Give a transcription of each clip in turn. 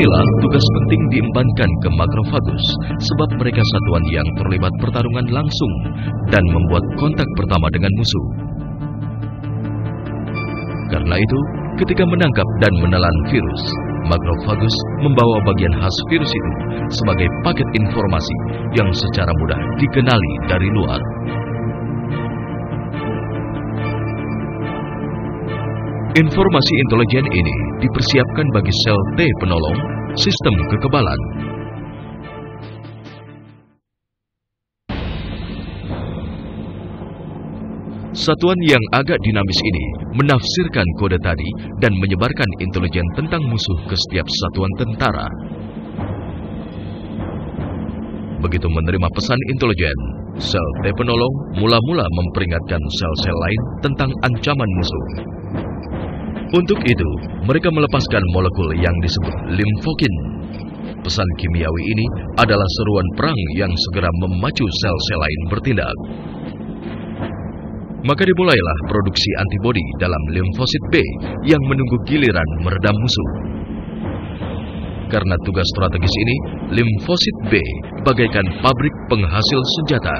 Inilah tugas penting diembankan ke makrofagus, sebab mereka satuan yang terlibat pertarungan langsung dan membuat kontak pertama dengan musuh. Karena itu, ketika menangkap dan menelan virus, makrofagus membawa bagian khas virus itu sebagai paket informasi yang secara mudah dikenali dari luar. Informasi intelijen ini dipersiapkan bagi sel T penolong sistem kekebalan. Satuan yang agak dinamis ini menafsirkan kode tadi dan menyebarkan intelijen tentang musuh ke setiap satuan tentara. Begitu menerima pesan intelijen, sel T penolong mula-mula memperingatkan sel-sel lain tentang ancaman musuh. Untuk itu, mereka melepaskan molekul yang disebut limfokin. Pesan kimiawi ini adalah seruan perang yang segera memacu sel-sel lain bertindak. Maka dimulailah produksi antibodi dalam limfosit B yang menunggu giliran meredam musuh. Karena tugas strategis ini, limfosit B bagaikan pabrik penghasil senjata.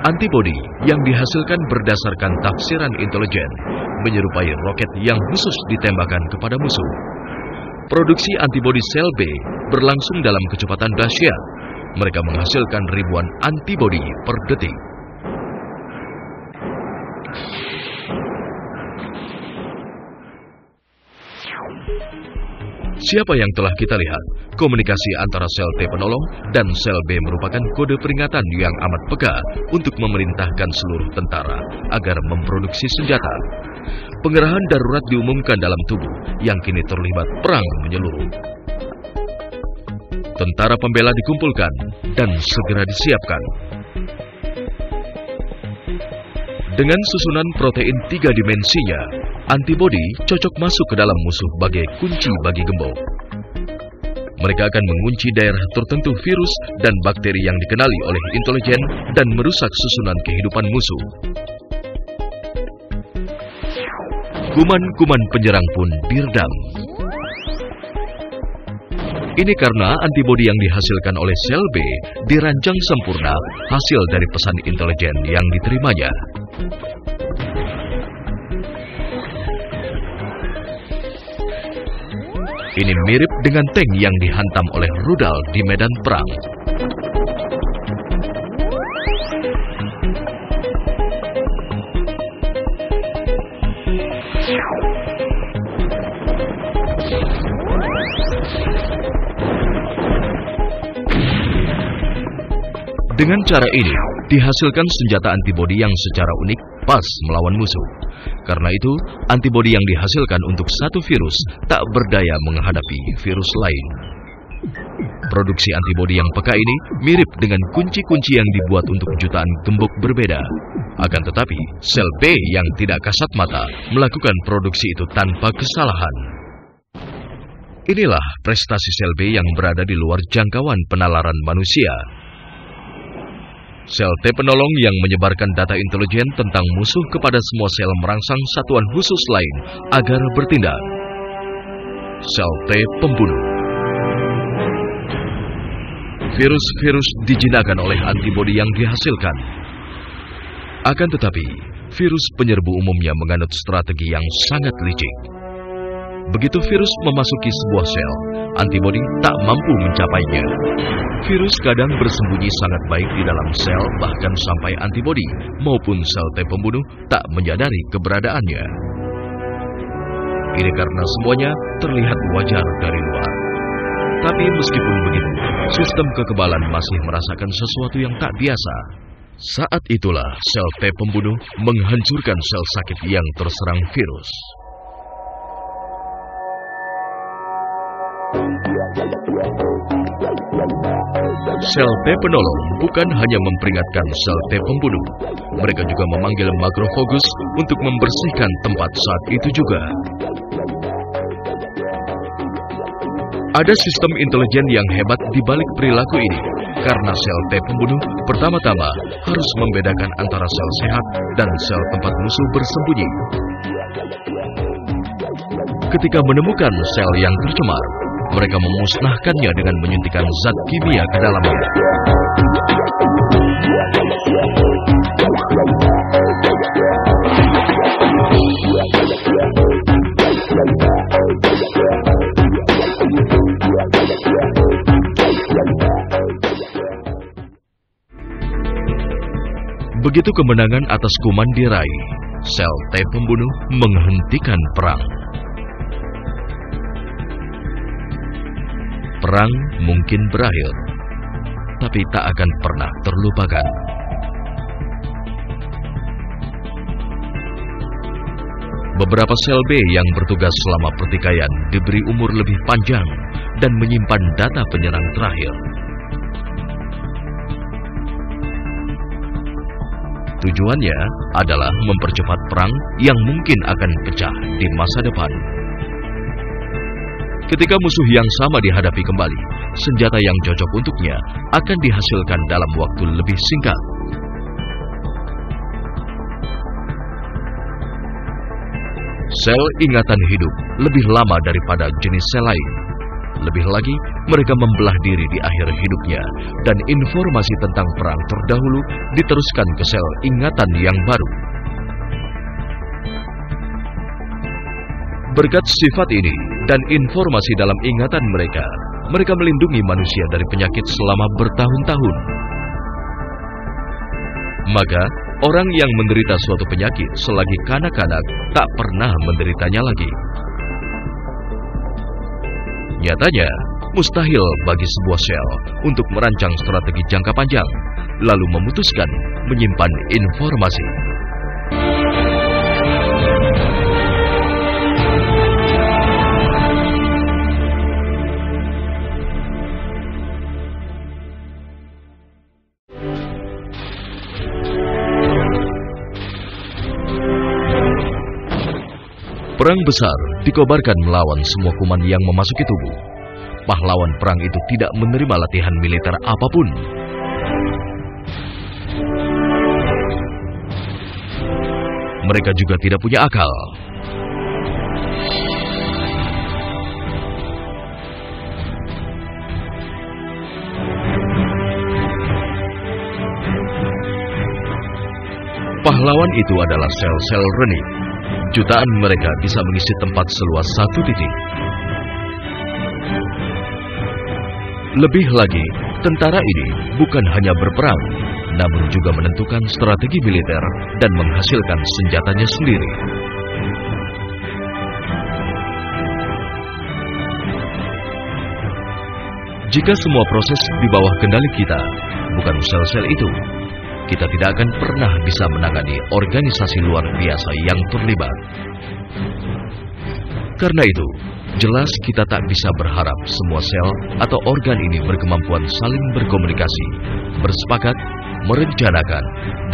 Antibodi yang dihasilkan berdasarkan tafsiran intelijen menyerupai roket yang khusus ditembakkan kepada musuh. Produksi antibodi sel B berlangsung dalam kecepatan dahsyat. Mereka menghasilkan ribuan antibodi per detik. Siapa yang telah kita lihat, komunikasi antara sel T penolong dan sel B merupakan kode peringatan yang amat peka untuk memerintahkan seluruh tentara agar memproduksi senjata. Pengerahan darurat diumumkan dalam tubuh yang kini terlibat perang menyeluruh. Tentara pembela dikumpulkan dan segera disiapkan. Dengan susunan protein 3 dimensinya, antibodi cocok masuk ke dalam musuh sebagai kunci bagi gembok. Mereka akan mengunci daerah tertentu virus dan bakteri yang dikenali oleh intelijen dan merusak susunan kehidupan musuh. Kuman-kuman penyerang pun diredam. Ini karena antibodi yang dihasilkan oleh sel B dirancang sempurna hasil dari pesan intelijen yang diterimanya. Ini mirip dengan tank yang dihantam oleh rudal di medan perang. Dengan cara ini, dihasilkan senjata antibodi yang secara unik pas melawan musuh. Karena itu, antibodi yang dihasilkan untuk satu virus tak berdaya menghadapi virus lain. Produksi antibodi yang peka ini mirip dengan kunci-kunci yang dibuat untuk jutaan gembok berbeda. Akan tetapi, sel B yang tidak kasat mata melakukan produksi itu tanpa kesalahan. Inilah prestasi sel B yang berada di luar jangkauan penalaran manusia. Sel T penolong yang menyebarkan data intelijen tentang musuh kepada semua sel merangsang satuan khusus lain agar bertindak. Sel T pembunuh. Virus-virus dijinakan oleh antibodi yang dihasilkan. Akan tetapi, virus penyerbu umumnya menganut strategi yang sangat licik. Begitu virus memasuki sebuah sel, antibodi tak mampu mencapainya. Virus kadang bersembunyi sangat baik di dalam sel, bahkan sampai antibodi maupun sel T pembunuh tak menyadari keberadaannya. Ini karena semuanya terlihat wajar dari luar. Tapi meskipun begitu, sistem kekebalan masih merasakan sesuatu yang tak biasa. Saat itulah sel T pembunuh menghancurkan sel sakit yang terserang virus. Sel T penolong bukan hanya memperingatkan sel T pembunuh. Mereka juga memanggil makrofagus untuk membersihkan tempat saat itu juga. Ada sistem intelijen yang hebat di balik perilaku ini, karena sel T pembunuh pertama-tama harus membedakan antara sel sehat dan sel tempat musuh bersembunyi. Ketika menemukan sel yang tercemar, mereka memusnahkannya dengan menyuntikkan zat kimia ke dalamnya. Begitu kemenangan atas kuman diraih, sel T pembunuh menghentikan perang. Perang mungkin berakhir, tapi tak akan pernah terlupakan. Beberapa sel B yang bertugas selama pertikaian diberi umur lebih panjang dan menyimpan data penyerang terakhir. Tujuannya adalah mempercepat perang yang mungkin akan pecah di masa depan. Ketika musuh yang sama dihadapi kembali, senjata yang cocok untuknya akan dihasilkan dalam waktu lebih singkat. Sel ingatan hidup lebih lama daripada jenis sel lain. Lebih lagi, mereka membelah diri di akhir hidupnya, dan informasi tentang perang terdahulu diteruskan ke sel ingatan yang baru. Berkat sifat ini dan informasi dalam ingatan mereka, mereka melindungi manusia dari penyakit selama bertahun-tahun. Maka, orang yang menderita suatu penyakit selagi kanak-kanak tak pernah menderitanya lagi. Nyatanya, mustahil bagi sebuah sel untuk merancang strategi jangka panjang, lalu memutuskan menyimpan informasi. Perang besar dikobarkan melawan semua kuman yang memasuki tubuh. Pahlawan perang itu tidak menerima latihan militer apapun. Mereka juga tidak punya akal. Pahlawan itu adalah sel-sel renik. Jutaan mereka bisa mengisi tempat seluas satu titik. Lebih lagi, tentara ini bukan hanya berperang, namun juga menentukan strategi militer dan menghasilkan senjatanya sendiri. Jika semua proses di bawah kendali kita, bukan sel-sel itu, kita tidak akan pernah bisa menangani organisasi luar biasa yang terlibat. Karena itu, jelas kita tak bisa berharap semua sel atau organ ini berkemampuan saling berkomunikasi, bersepakat, merencanakan,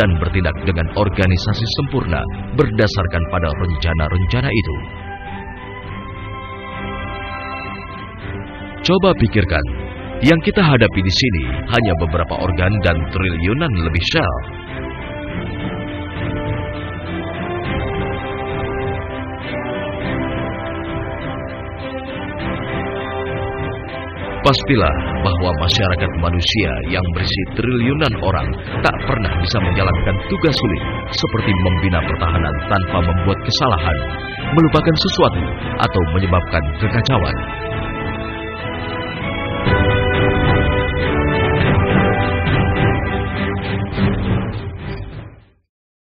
dan bertindak dengan organisasi sempurna berdasarkan pada rencana-rencana itu. Coba pikirkan, yang kita hadapi di sini hanya beberapa organ dan triliunan lebih sel. Pastilah bahwa masyarakat manusia yang berisi triliunan orang tak pernah bisa menjalankan tugas sulit seperti membina pertahanan tanpa membuat kesalahan, melupakan sesuatu, atau menyebabkan kekacauan.